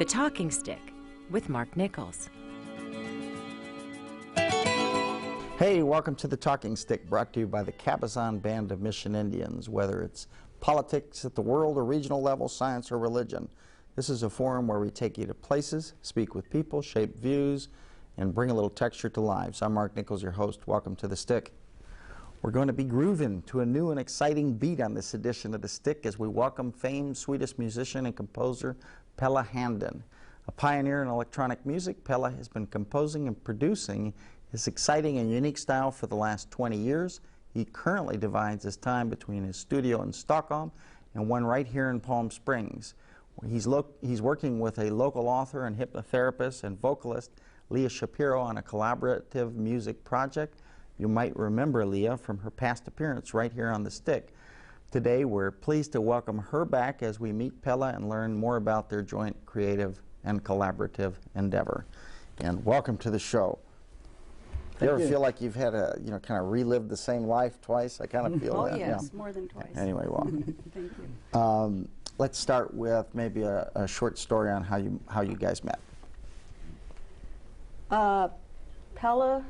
The Talking Stick with Mark Nichols. Hey, welcome to The Talking Stick, brought to you by the Cabazon Band of Mission Indians. Whether it's politics at the world or regional level, science or religion, this is a forum where we take you to places, speak with people, shape views, and bring a little texture to lives. I'm Mark Nichols, your host. Welcome to The Stick. We're going to be grooving to a new and exciting beat on this edition of The Stick as we welcome famed Swedish musician and composer Pelle Händén. A pioneer in electronic music, Pelle has been composing and producing his exciting and unique style for the last 20 years. He currently divides his time between his studio in Stockholm and one right here in Palm Springs. He's working with a local author and hypnotherapist and vocalist, Lia Shapiro, on a collaborative music project. You might remember Lia from her past appearance right here on The Stick. Today we're pleased to welcome her back as we meet Pelle and learn more about their joint creative and collaborative endeavor. And welcome to the show. Do you ever feel like you've had a, kind of relived the same life twice? I kind of feel that. Oh yes, yeah. more than twice. Anyway, welcome. Thank you. Let's start with maybe a short story on how you guys met. Pelle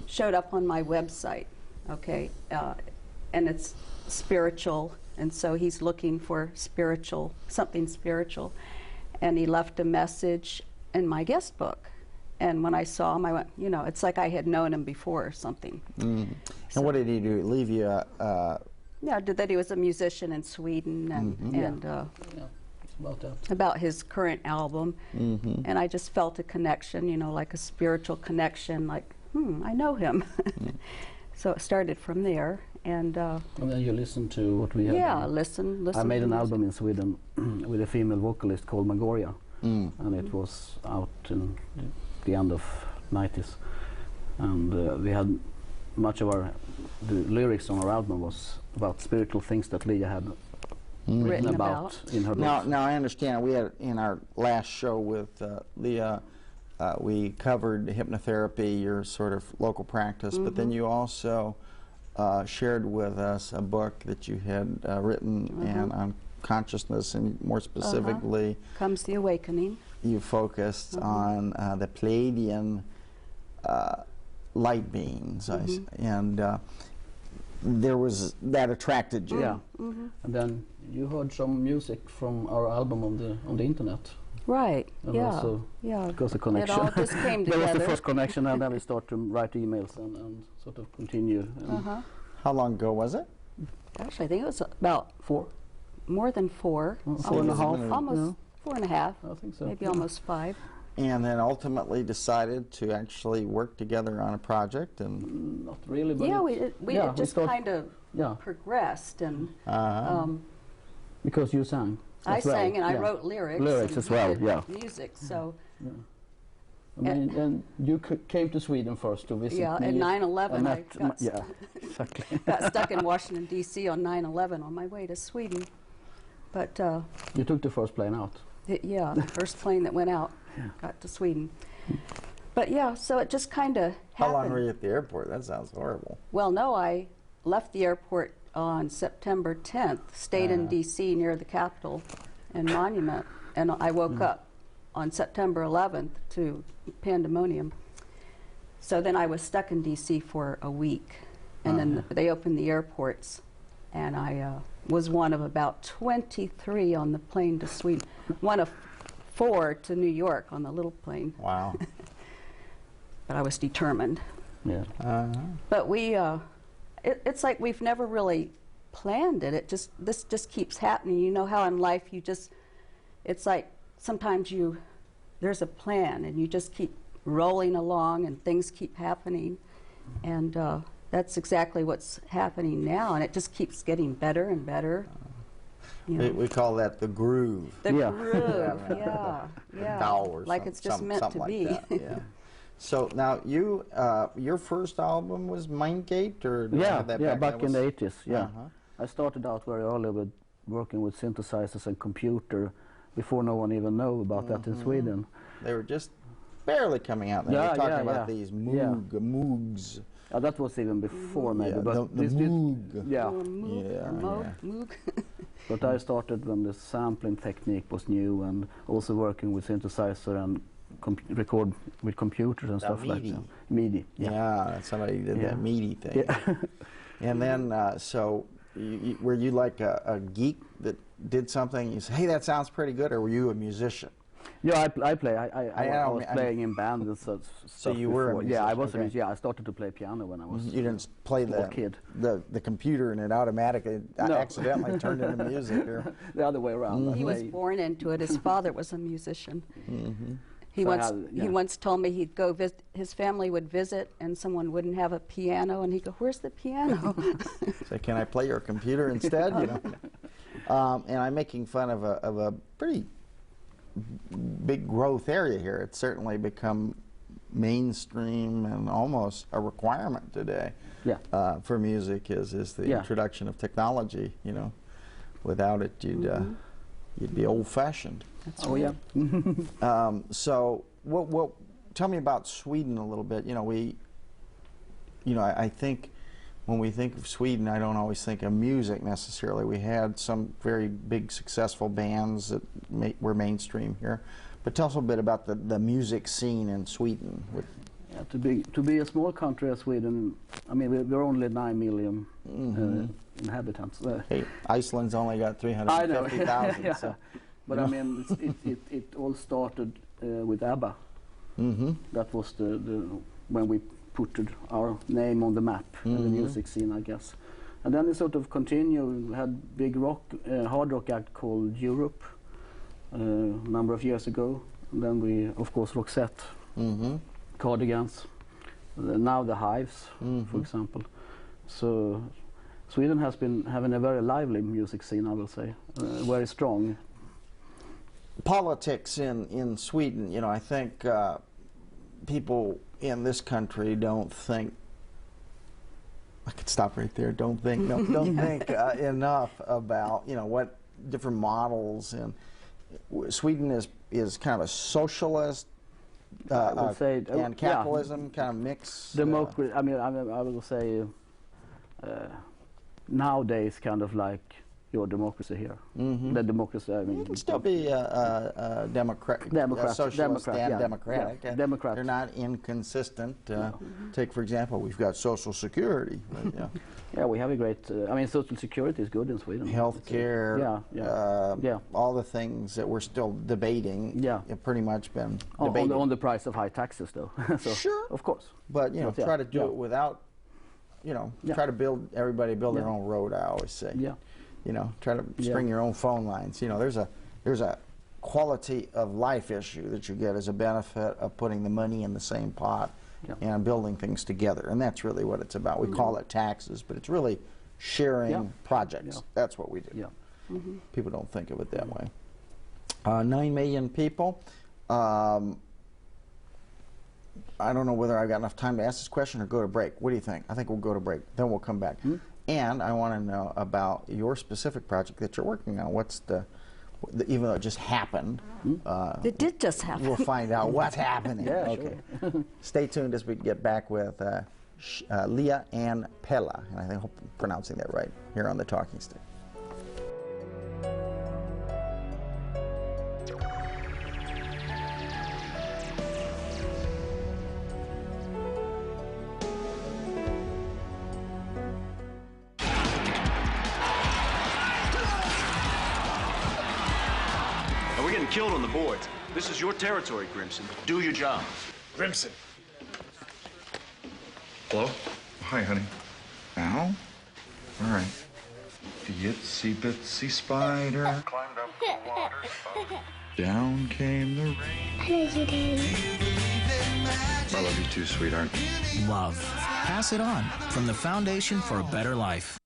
showed up on my website, okay, and it's spiritual, and so he's looking for something spiritual, and he left a message in my guest book. And when I saw him, I went, it's like I had known him before or something. Mm. So, and what did he do? Leave you yeah, that he was a musician in Sweden, and about his current album. And I just felt a connection, like a spiritual connection, like, I know him. So it started from there. And then you listened to what we had. Yeah, listen. I made an album in Sweden with a female vocalist called Magoria. And it was out in the end of 90s. And we had much of the lyrics on our album was about spiritual things that Lia had written about in her books. Now I understand. We had in our last show with Lia, we covered hypnotherapy, your sort of local practice, but then you also shared with us a book that you had written and on consciousness, and more specifically Comes the Awakening. You focused on the Pleiadian light beings, and there was that attracted you. Yeah, and then you heard some music from our album on the internet. Right. And yeah. also Yeah. because the connection. It all just came That together. was the first connection, and then we started to write emails and sort of continue. How long ago was it? Gosh, I think it was about more than 4. 4.5. Almost 4.5. I think so. Maybe almost 5. And then ultimately decided to actually work together on a project, and not really, but yeah, it just kind of yeah. progressed, and because you sang. I sang and I wrote lyrics. Lyrics as well, yeah. Music, so. Yeah. And you came to Sweden first to visit me. In 9/11, I got, exactly. got stuck in Washington, D.C. on 9/11 on my way to Sweden. But you took the first plane out. Yeah, the first plane that went out got to Sweden. But yeah, so it just kind of happened. How long were you at the airport? That sounds horrible. Well, no, I left the airport on September 10th, stayed in D.C. near the Capitol and Monument, and I woke up on September 11th to pandemonium. So then I was stuck in D.C. for a week, and then they opened the airports, and I was one of about 23 on the plane to Sweden, one of 4 to New York on the little plane. Wow. But I was determined. Yeah. But we, it's like we've never really planned it. This just keeps happening. You know how in life it's like sometimes there's a plan and you just keep rolling along and things keep happening, and that's exactly what's happening now, and it just keeps getting better and better. We call that the groove. The groove, yeah. Or like it's just meant to be. Like that, yeah. So now your first album was Mindgate, or back in the 80s. Yeah, I started out very early with working with synthesizers and computer before no one even knew about that in Sweden. They were just barely coming out. They were talking about these Moogs. That was even before maybe, but the Moog. Moog. But I started when the sampling technique was new, and also working with synthesizer and record with computers and stuff like that. MIDI. Yeah, somebody did that MIDI thing. Yeah. And then, so were you like a geek that did something? You say, hey, that sounds pretty good, or were you a musician? Yeah, I play. I was playing in bands and stuff. So you were a musician? Yeah, I was a musician. Yeah, I started to play piano when I was You didn't play the computer and it automatically accidentally turned into music? Or? The other way around. He was born into it. His father was a musician. He So he once told me he'd go visit, his family would visit, and someone wouldn't have a piano, and he'd go, "Where's the piano?" Say, "Can I play your computer instead?" You know. And I'm making fun of a pretty big growth area here. It's certainly become mainstream and almost a requirement today. Yeah. For music is the introduction of technology. You know, without it, you'd be old-fashioned. That's right. Yeah. So, what? Tell me about Sweden a little bit. You know, I think when we think of Sweden, I don't always think of music necessarily. We had some very big, successful bands that were mainstream here. But tell us a bit about the music scene in Sweden. Yeah, to be a small country as Sweden, I mean, we're only 9 million inhabitants. Hey, Iceland's only got 350,000. Yeah. So, but I mean, it all started with ABBA. That was the when we put our name on the map in the music scene, I guess. And then it sort of continued. We had big hard rock act called Europe a number of years ago. And then we, of course, Roxette, Cardigans, now the Hives, for example. So Sweden has been having a very lively music scene, I will say, very strong. Politics in Sweden, you know, I think people in this country don't think, I could stop right there, don't think enough about, you know, what different models, and Sweden is kind of a socialist I would say, and capitalism kind of mix. I mean, I will say nowadays kind of like your democracy here. The democracy, I mean, it can still be democratic, socialist and democratic. Yeah. Democrat. They're not inconsistent. Take, for example, we've got Social Security. Right? Yeah, we have a great. I mean, Social Security is good in Sweden. Healthcare. All the things that we're still debating. Have pretty much been debated. On the price of high taxes, though. So, sure, of course. But you know, try to do it without. You know, try to everybody build their own road. I always say. Yeah. You know, try to string your own phone lines. You know, there's a quality of life issue that you get as a benefit of putting the money in the same pot and building things together. And that's really what it's about. We call it taxes, but it's really sharing projects. That's what we do. Yeah. People don't think of it that way. 9 million people. I don't know whether I've got enough time to ask this question or go to break. What do you think? I think we'll go to break. Then we'll come back. And I want to know about your specific project that you're working on. What's even though it just happened. It did just happen. We'll find out what's happening. Okay. Sure. Stay tuned as we get back with Lia and Pelle. And I hope I'm pronouncing that right here on the Talking Stick. Killed on the boards. This is your territory, Grimson. Do your job. Grimson. Hello? Hi, honey. Ow? All right. The itsy bitsy spider climbed up the water. Down came the rain. I love you, Daddy. I love you too, sweetheart. Love. Pass it on from the Foundation for a Better Life.